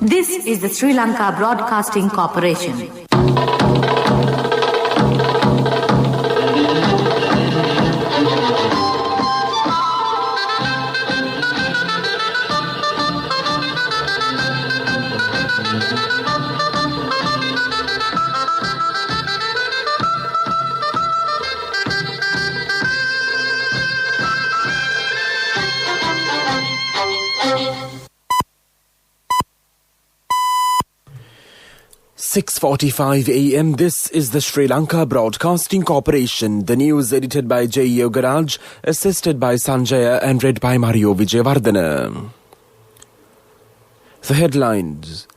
This is the Sri Lanka Broadcasting Corporation. "6:45 a.m. This is the Sri Lanka Broadcasting Corporation. The news edited by J. Yogaraj, assisted by Sanjaya and read by Mario Vijayavardhana. The headlines.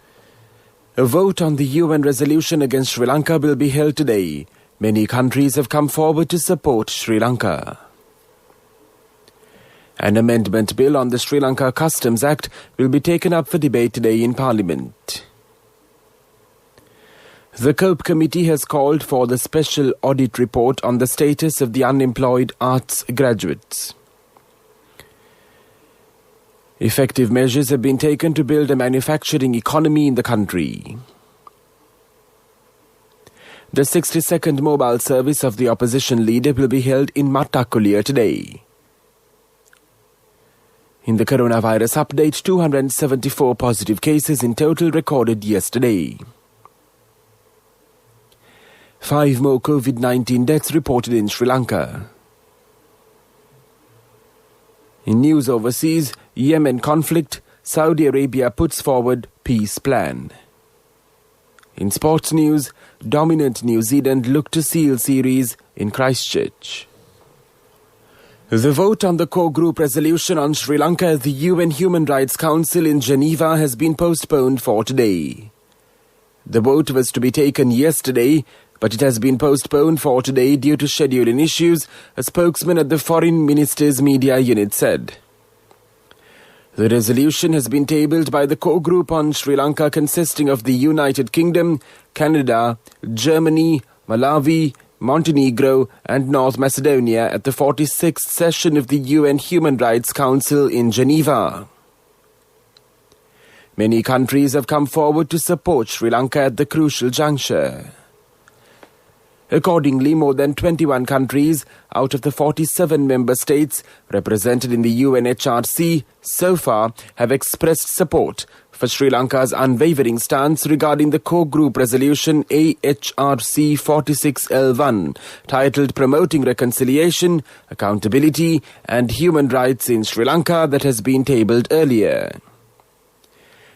A vote on the UN resolution against Sri Lanka will be held today. Many countries have come forward to support Sri Lanka. An amendment bill on the Sri Lanka Customs Act will be taken up for debate today in Parliament. The COPE Committee has called for the special audit report on the status of the unemployed arts graduates. Effective measures have been taken to build a manufacturing economy in the country. The 62nd mobile service of the opposition leader will be held in Mattakuliya today. In the coronavirus update, 274 positive cases in total recorded yesterday. 5 more COVID-19 deaths reported in Sri Lanka. In news overseas, Yemen conflict, Saudi Arabia puts forward peace plan. In sports news, dominant New Zealand look to seal series in Christchurch. The vote on the core group resolution on Sri Lanka at the UN Human Rights Council in Geneva has been postponed for today. The vote was to be taken yesterday, but it has been postponed for today due to scheduling issues, a spokesman at the Foreign Minister's Media Unit said. The resolution has been tabled by the core group on Sri Lanka consisting of the United Kingdom, Canada, Germany, Malawi, Montenegro and North Macedonia at the 46th session of the UN Human Rights Council in Geneva. Many countries have come forward to support Sri Lanka at the crucial juncture. Accordingly, more than 21 countries out of the 47 member states represented in the UNHRC so far have expressed support for Sri Lanka's unwavering stance regarding the core group resolution AHRC 46L1, titled Promoting Reconciliation, Accountability and Human Rights in Sri Lanka, that has been tabled earlier.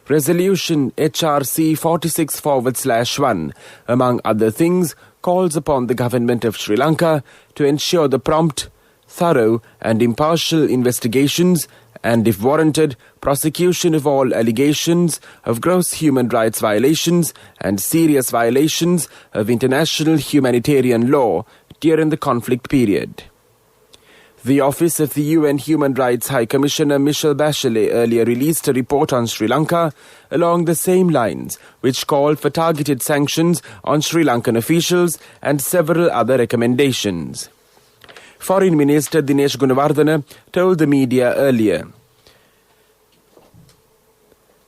Resolution HRC 46/1, among other things, calls upon the government of Sri Lanka to ensure the prompt, thorough and impartial investigations and, if warranted, prosecution of all allegations of gross human rights violations and serious violations of international humanitarian law during the conflict period. The Office of the UN Human Rights High Commissioner Michelle Bachelet earlier released a report on Sri Lanka along the same lines, which called for targeted sanctions on Sri Lankan officials and several other recommendations. Foreign Minister Dinesh Gunawardena told the media earlier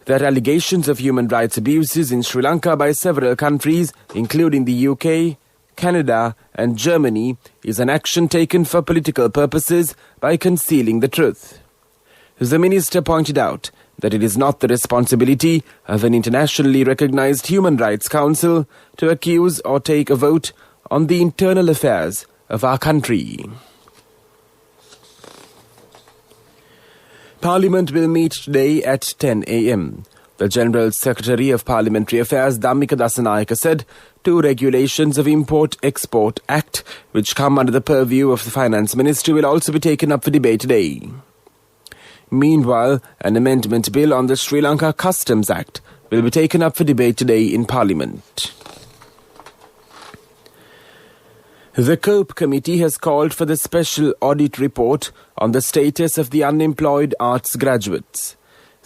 that allegations of human rights abuses in Sri Lanka by several countries, including the UK, Canada and Germany, is an action taken for political purposes by concealing the truth. The minister pointed out that it is not the responsibility of an internationally recognized human rights council to accuse or take a vote on the internal affairs of our country. Parliament will meet today at 10 a.m. The General Secretary of Parliamentary Affairs, Dhammika Dasanayake, said 2 regulations of Import-Export Act, which come under the purview of the Finance Ministry, will also be taken up for debate today. Meanwhile, an amendment bill on the Sri Lanka Customs Act will be taken up for debate today in Parliament. The COPE Committee has called for the special audit report on the status of the unemployed arts graduates.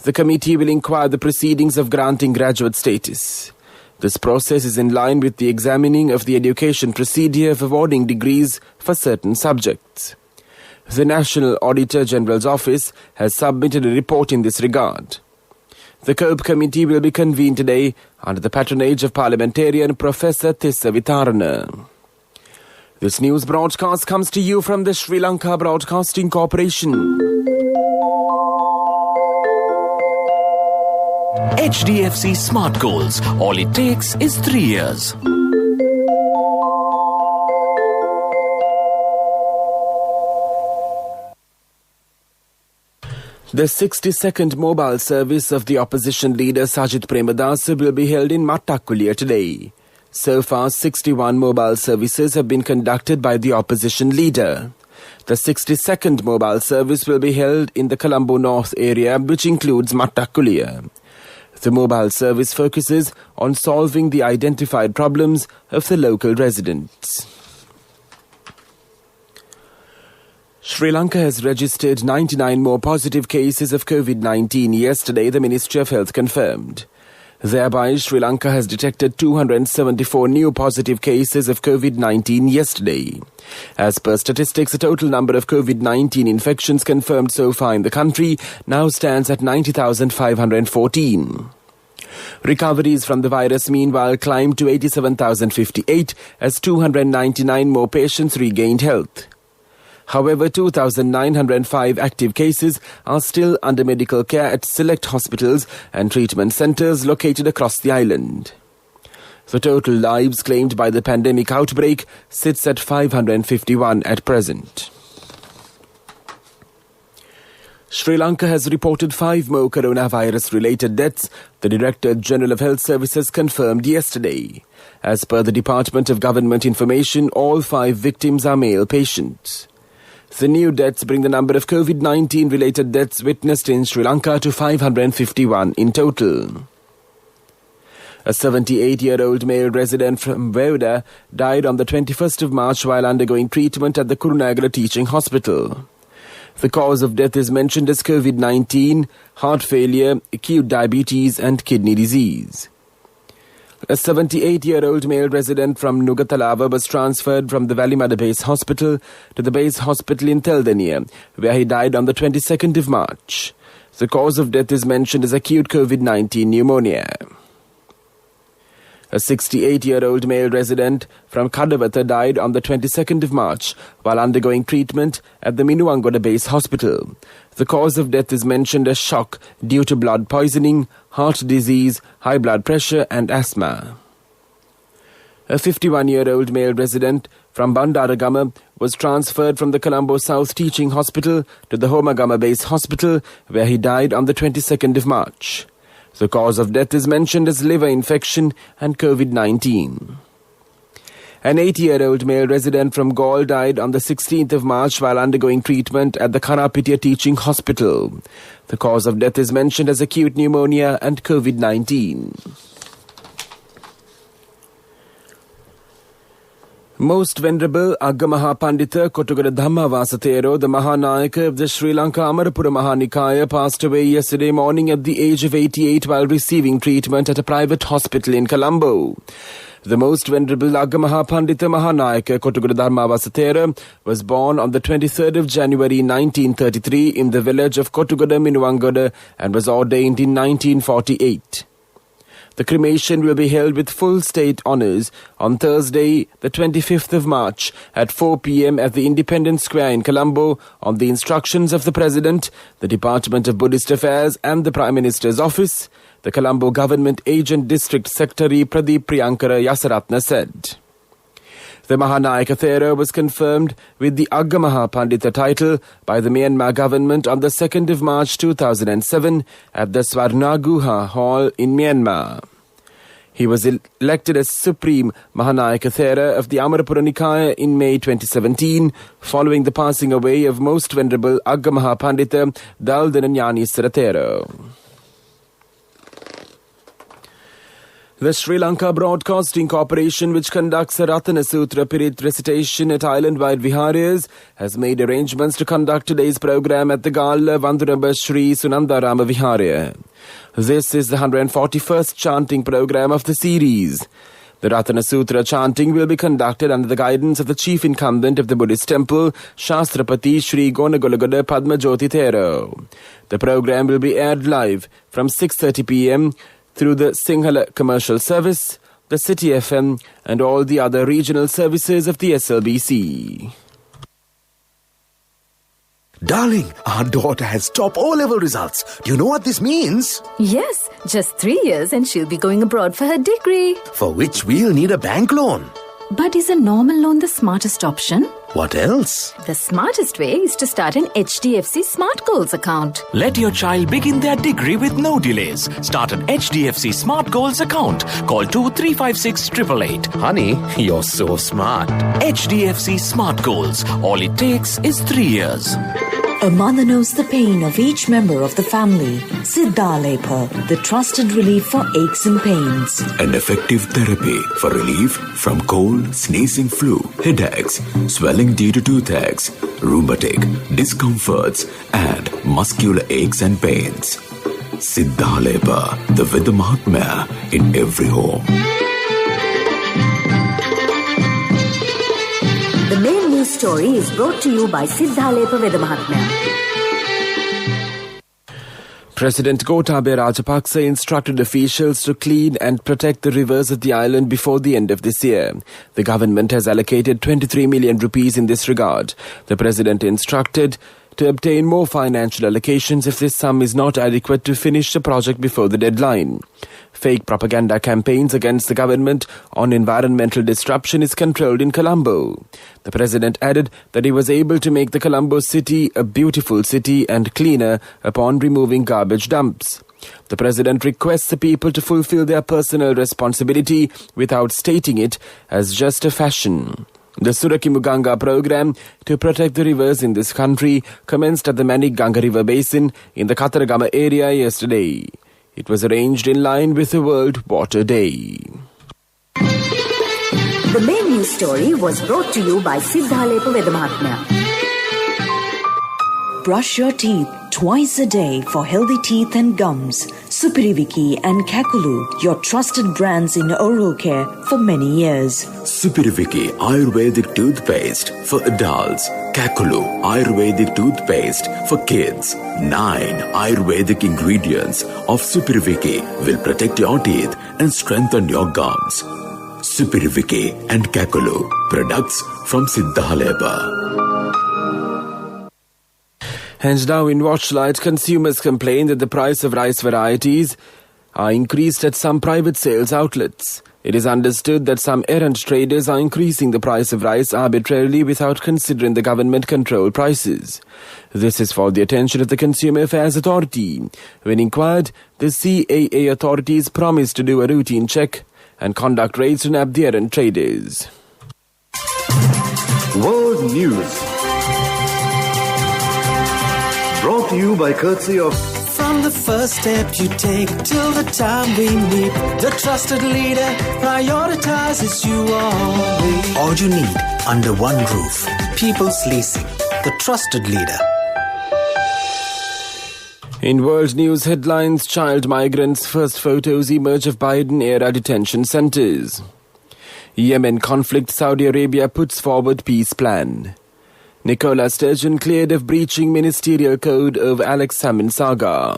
The committee will inquire the proceedings of granting graduate status. This process is in line with the examining of the education procedure of awarding degrees for certain subjects. The National Auditor General's Office has submitted a report in this regard. The COPE committee will be convened today under the patronage of parliamentarian Professor Tissa Vitarana. This news broadcast comes to you from the Sri Lanka Broadcasting Corporation. HDFC Smart Goals. All it takes is 3 years. The 62nd mobile service of the opposition leader Sajith Premadasa will be held in Mattakuliya today. So far, 61 mobile services have been conducted by the opposition leader. The 62nd mobile service will be held in the Colombo North area, which includes Mattakuliya. The mobile service focuses on solving the identified problems of the local residents. Sri Lanka has registered 99 more positive cases of COVID-19 yesterday, the Ministry of Health confirmed. Thereby, Sri Lanka has detected 274 new positive cases of COVID-19 yesterday. As per statistics, the total number of COVID-19 infections confirmed so far in the country now stands at 90,514. Recoveries from the virus meanwhile climbed to 87,058 as 299 more patients regained health. However, 2,905 active cases are still under medical care at select hospitals and treatment centres located across the island. The total lives claimed by the pandemic outbreak sits at 551 at present. Sri Lanka has reported 5 more coronavirus-related deaths, the Director General of Health Services confirmed yesterday. As per the Department of Government Information, all 5 victims are male patients. The new deaths bring the number of COVID-19 related deaths witnessed in Sri Lanka to 551 in total. A 78-year-old male resident from Veoda died on the 21st of March while undergoing treatment at the Kurunagala Teaching Hospital. The cause of death is mentioned as COVID-19, heart failure, acute diabetes and kidney disease. A 78-year-old male resident from Nugatalava was transferred from the Valimada Base Hospital to the base hospital in Teldania, where he died on the 22nd of March. The cause of death is mentioned as acute COVID-19 pneumonia. A 68-year-old male resident from Kadavata died on the 22nd of March while undergoing treatment at the Minuangoda Base Hospital. The cause of death is mentioned as shock due to blood poisoning, heart disease, high blood pressure and asthma. A 51-year-old male resident from Bandaragama was transferred from the Colombo South Teaching Hospital to the Homagama Base Hospital, where he died on the 22nd of March. The cause of death is mentioned as liver infection and COVID-19. An 80-year-old male resident from Gaul died on the 16th of March while undergoing treatment at the Kanapitia Teaching Hospital. The cause of death is mentioned as acute pneumonia and COVID-19. Most Venerable Agamaha Pandita Kotugada Dhammavasatero, the Mahanayaka of the Sri Lanka Amarapura Mahanikaya, passed away yesterday morning at the age of 88 while receiving treatment at a private hospital in Colombo. The Most Venerable Agamaha Pandita Mahanayaka Kotugada Dhammavasatero was born on the 23rd of January 1933 in the village of Kotugada Minuangoda and was ordained in 1948. The cremation will be held with full state honours on Thursday, the 25th of March at 4 p.m. at the Independence Square in Colombo on the instructions of the President, the Department of Buddhist Affairs and the Prime Minister's Office, the Colombo Government Agent District Secretary Pradeep Priyankara Yasaratna said. The Mahanayaka Thera was confirmed with the Agamaha Pandita title by the Myanmar government on the 2nd of March 2007 at the Swarnaguha Hall in Myanmar. He was elected as Supreme Mahanayaka Thera of the Amarapura Nikaya in May 2017, following the passing away of Most Venerable Agamaha Pandita Daldananyani Sarathera. The Sri Lanka Broadcasting Corporation, which conducts a Ratana Sutra Pirit recitation at island-wide viharas, has made arrangements to conduct today's program at the Gala Vanduramba Sri Sunandarama Viharya. This is the 141st chanting program of the series. The Ratana Sutra chanting will be conducted under the guidance of the chief incumbent of the Buddhist temple, Shastrapati Sri Gonagolagoda Padmajoti Thero. The program will be aired live from 6:30 p.m. through the Sinhala commercial service, the City FM and all the other regional services of the SLBC. Darling, our daughter has top O-level results. Do you know what this means? Yes, just 3 years and she'll be going abroad for her degree. For which we'll need a bank loan. But is a normal loan the smartest option? What else? The smartest way is to start an HDFC Smart Goals account. Let your child begin their degree with no delays. Start an HDFC Smart Goals account. Call 2356 888. Honey, you're so smart. HDFC Smart Goals. All it takes is 3 years. A mother knows the pain of each member of the family. Siddhalepa, the trusted relief for aches and pains. An effective therapy for relief from cold, sneezing, flu, headaches, swelling due to toothaches, rheumatic, discomforts, and muscular aches and pains. Siddhalepa, the Veda Mahatmya in every home. The main news story is brought to you by Siddhalepa Vedamahatmya. President Gotabaya Rajapaksa instructed officials to clean and protect the rivers of the island before the end of this year. The government has allocated 23 million rupees in this regard. The president instructed to obtain more financial allocations if this sum is not adequate to finish the project before the deadline. Fake propaganda campaigns against the government on environmental disruption is controlled in Colombo. The president added that he was able to make the Colombo city a beautiful city and cleaner upon removing garbage dumps. The president requests the people to fulfill their personal responsibility without stating it as just a fashion. The Surakimuganga program to protect the rivers in this country commenced at the Manik Ganga River Basin in the Kataragama area yesterday. It was arranged in line with the World Water Day. The main news story was brought to you by Siddhalepa Vedamahatmya. Brush your teeth twice a day for healthy teeth and gums. Supiriviki and Kakulu, your trusted brands in oral care for many years. Supiriviki Ayurvedic toothpaste for adults. Kakulu Ayurvedic toothpaste for kids. 9 Ayurvedic ingredients of Supiriviki will protect your teeth and strengthen your gums. Supiriviki and Kakulu, products from Siddhalepa. And now in Watchlight, consumers complain that the price of rice varieties are increased at some private sales outlets. It is understood that some errant traders are increasing the price of rice arbitrarily without considering the government-controlled prices. This is for the attention of the Consumer Affairs Authority. When inquired, the CAA authorities promised to do a routine check and conduct raids to nab the errant traders. World News. Brought to you by courtesy of... From the first step you take till the time we meet, the trusted leader prioritizes you always. All you need under one roof. People's Leasing, the trusted leader. In world news headlines, child migrants' first photos emerge of Biden-era detention centers. Yemen conflict, Saudi Arabia puts forward peace plan. Nicola Sturgeon cleared of breaching ministerial code of Alex Salmon saga.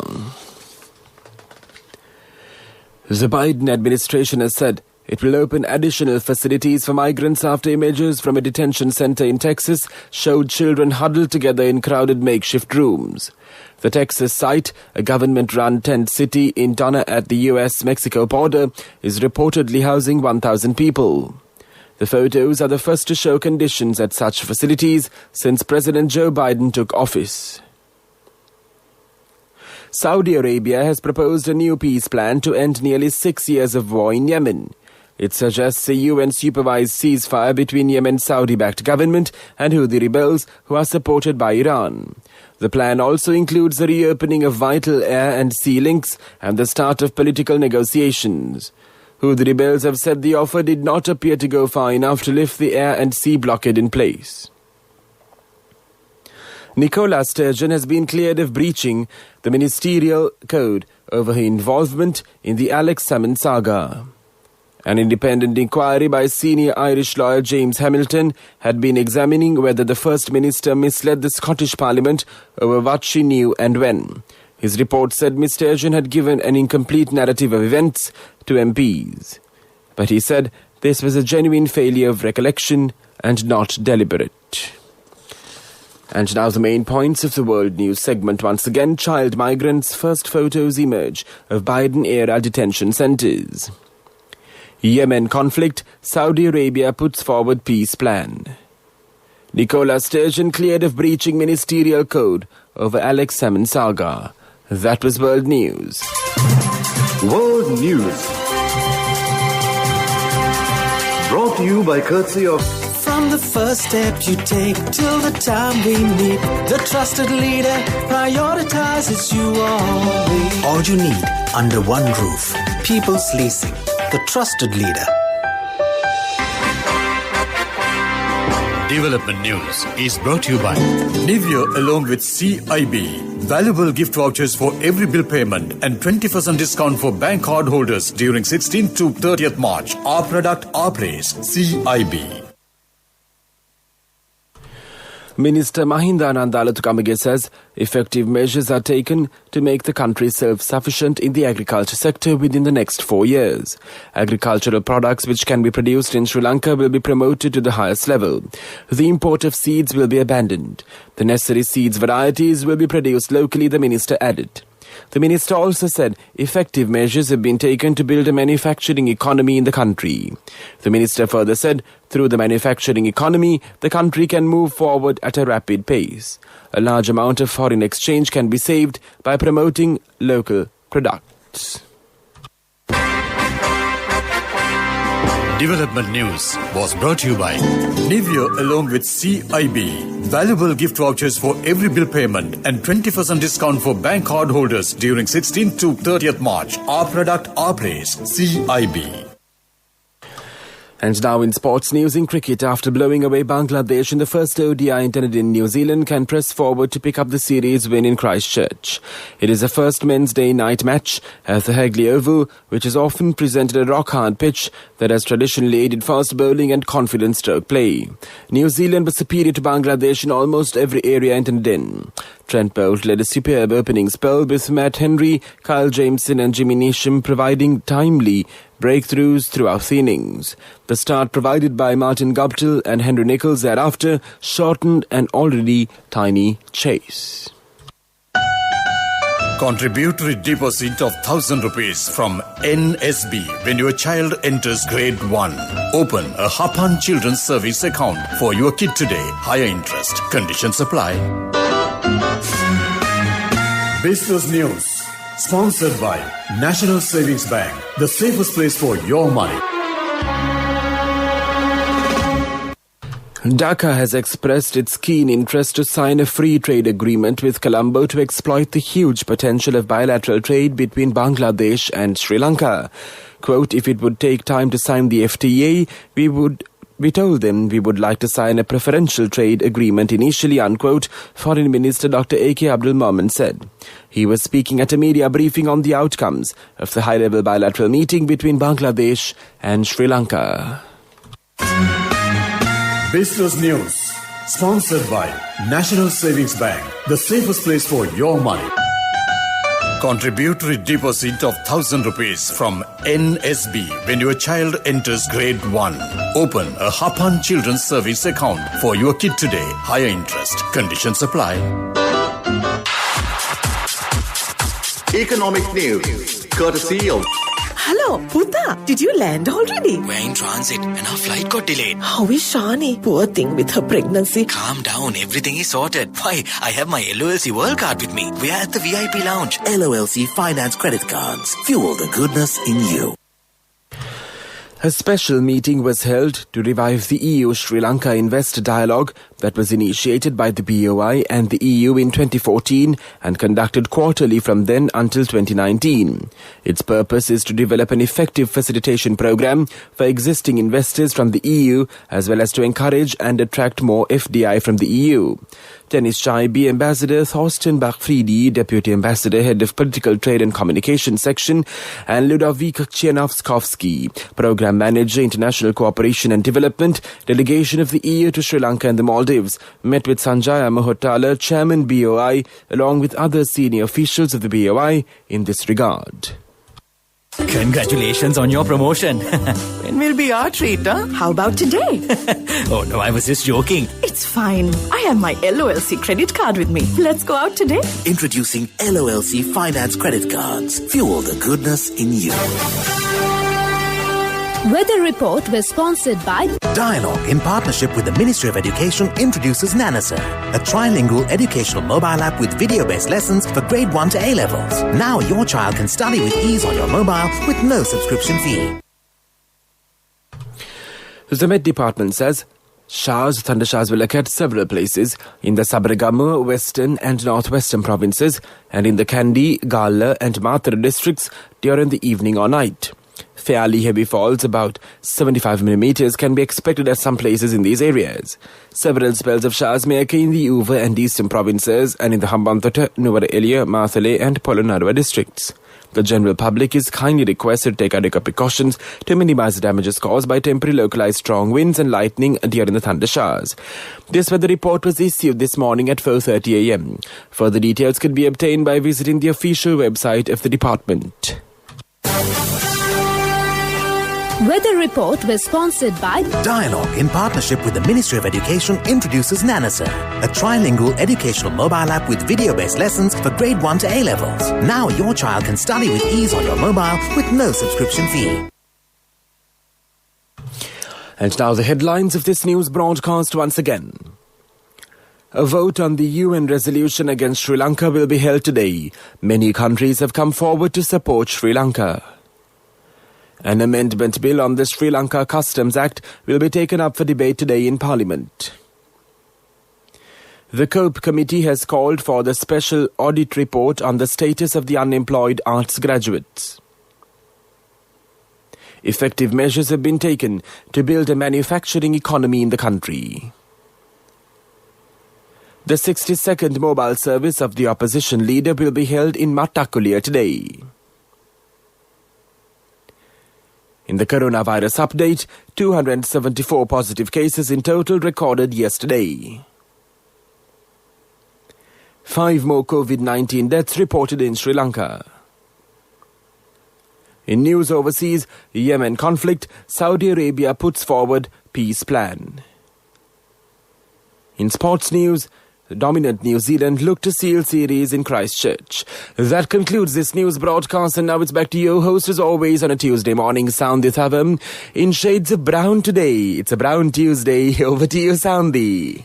The Biden administration has said it will open additional facilities for migrants after images from a detention center in Texas showed children huddled together in crowded makeshift rooms. The Texas site, a government-run tent city in Donna at the US-Mexico border, is reportedly housing 1,000 people. The photos are the first to show conditions at such facilities since President Joe Biden took office. Saudi Arabia has proposed a new peace plan to end nearly 6 years of war in Yemen. It suggests a UN-supervised ceasefire between Yemen's Saudi-backed government and Houthi rebels who are supported by Iran. The plan also includes the reopening of vital air and sea links and the start of political negotiations. Houthi rebels have said the offer did not appear to go far enough to lift the air and sea blockade in place. Nicola Sturgeon has been cleared of breaching the ministerial code over her involvement in the Alex Salmon saga. An independent inquiry by senior Irish lawyer James Hamilton had been examining whether the First Minister misled the Scottish Parliament over what she knew and when. His report said Ms Sturgeon had given an incomplete narrative of events to MPs. But he said this was a genuine failure of recollection and not deliberate. And now the main points of the World News segment. Once again, child migrants' first photos emerge of Biden-era detention centres. Yemen conflict, Saudi Arabia puts forward peace plan. Nicola Sturgeon cleared of breaching ministerial code over Alex Salmon saga. That was World News. World News. Brought to you by courtesy of... From the first step you take till the time we meet, the trusted leader prioritizes you always. All you need under one roof. People's Leasing, the trusted leader. Development News is brought to you by Nivea along with CIB. Valuable gift vouchers for every bill payment and 20% discount for bank card holders during 16th to 30th March. Our product, our place. CIB. Minister Mahinda Anandalathukamaga says effective measures are taken to make the country self-sufficient in the agriculture sector within the next 4 years. Agricultural products which can be produced in Sri Lanka will be promoted to the highest level. The import of seeds will be abandoned. The necessary seeds varieties will be produced locally, the minister added. The minister also said effective measures have been taken to build a manufacturing economy in the country. The minister further said through the manufacturing economy, the country can move forward at a rapid pace. A large amount of foreign exchange can be saved by promoting local products. Development News was brought to you by Nivea along with CIB. Valuable gift vouchers for every bill payment and 20% discount for bank card holders during 16th to 30th March. Our product, our place. CIB. And now in sports news, in cricket, after blowing away Bangladesh in the first ODI intended in New Zealand, can press forward to pick up the series win in Christchurch. It is the first men's day-night match at the Hagley Oval, which has often presented a rock-hard pitch that has traditionally aided fast bowling and confident stroke play. New Zealand was superior to Bangladesh in almost every area intended in. Trent Boult led a superb opening spell with Matt Henry, Kyle Jameson and Jimmy Neesham providing timely breakthroughs throughout the innings. The start provided by Martin Guptill and Henry Nicholls thereafter shortened an already tiny chase. Contributory deposit of ₹1,000 from NSB when your child enters grade 1. Open a Hapan Children's Service account for your kid today. Higher interest. Conditions apply. Business News. Sponsored by National Savings Bank. The safest place for your money. Dhaka has expressed its keen interest to sign a free trade agreement with Colombo to exploit the huge potential of bilateral trade between Bangladesh and Sri Lanka. Quote, if it would take time to sign the FTA, we told them we would like to sign a preferential trade agreement initially, unquote, Foreign Minister Dr. A.K. Abdul Momen said. He was speaking at a media briefing on the outcomes of the high-level bilateral meeting between Bangladesh and Sri Lanka. Business News. Sponsored by National Savings Bank. The safest place for your money. Contributory deposit of ₹1,000 from NSB when your child enters grade 1. Open a Hapan Children's Service account for your kid today. Higher interest. Conditions apply. Economic news, courtesy of... Hello, Puta. Did you land already? We're in transit and our flight got delayed. How is Shani? Poor thing with her pregnancy. Calm down. Everything is sorted. Why? I have my LOLC World Card with me. We are at the VIP lounge. LOLC Finance Credit Cards. Fuel the goodness in you. A special meeting was held to revive the EU-Sri Lanka investor dialogue that was initiated by the BOI and the EU in 2014 and conducted quarterly from then until 2019. Its purpose is to develop an effective facilitation program for existing investors from the EU as well as to encourage and attract more FDI from the EU. Tennis IB Ambassador Thorsten Bachfriedi, Deputy Ambassador, Head of Political Trade and Communication Section, and Ludovic Chianovskovsky, Program Manager, International Cooperation and Development, Delegation of the EU to Sri Lanka and the Maldives, met with Sanjaya Mahotala, Chairman BOI, along with other senior officials of the BOI in this regard. Congratulations on your promotion. When will be our treat, huh? How about today? Oh no, I was just joking. It's fine. I have my LOLC credit card with me. Let's go out today. Introducing LOLC Finance Credit Cards. Fuel the goodness in you. Weather report was sponsored by Dialogue, in partnership with the Ministry of Education, introduces Nanasa, a trilingual educational mobile app with video-based lessons for grade 1 to A-levels. Now your child can study with ease on your mobile with no subscription fee. The Met Department says thunder showers will occur at several places in the Sabaragamu, western and northwestern provinces and in the Kandy, Gala and Mathura districts during the evening or night. Fairly heavy falls, about 75 millimeters, can be expected at some places in these areas. Several spells of showers may occur in the Uva and eastern provinces and in the Hambantota, Nuwara Elia, Mathale and Polonnaruwa districts. The general public is kindly requested to take adequate precautions to minimize the damages caused by temporary localized strong winds and lightning during the thunder showers. This weather report was issued this morning at 4:30 a.m. Further details could be obtained by visiting the official website of the department. Weather report was sponsored by Dialogue, in partnership with the Ministry of Education, introduces Nanasa, a trilingual educational mobile app with video-based lessons for grade 1 to A-levels. Now your child can study with ease on your mobile with no subscription fee. And now the headlines of this news broadcast once again. A vote on the UN resolution against Sri Lanka will be held today. Many countries have come forward to support Sri Lanka. An amendment bill on the Sri Lanka Customs Act will be taken up for debate today in Parliament. The COPE Committee has called for the special audit report on the status of the unemployed arts graduates. Effective measures have been taken to build a manufacturing economy in the country. The 62nd mobile service of the opposition leader will be held in Mattakulia today. In the coronavirus update, 274 positive cases in total recorded yesterday. 5 more COVID-19 deaths reported in Sri Lanka. In news overseas, Yemen conflict, Saudi Arabia puts forward peace plan. In sports news, dominant New Zealand look to seal series in Christchurch. That concludes this news broadcast, and now it's back to your host as always on a Tuesday morning, Soundhi Thavam. In shades of brown today, it's a brown Tuesday. Over to you, Soundhi.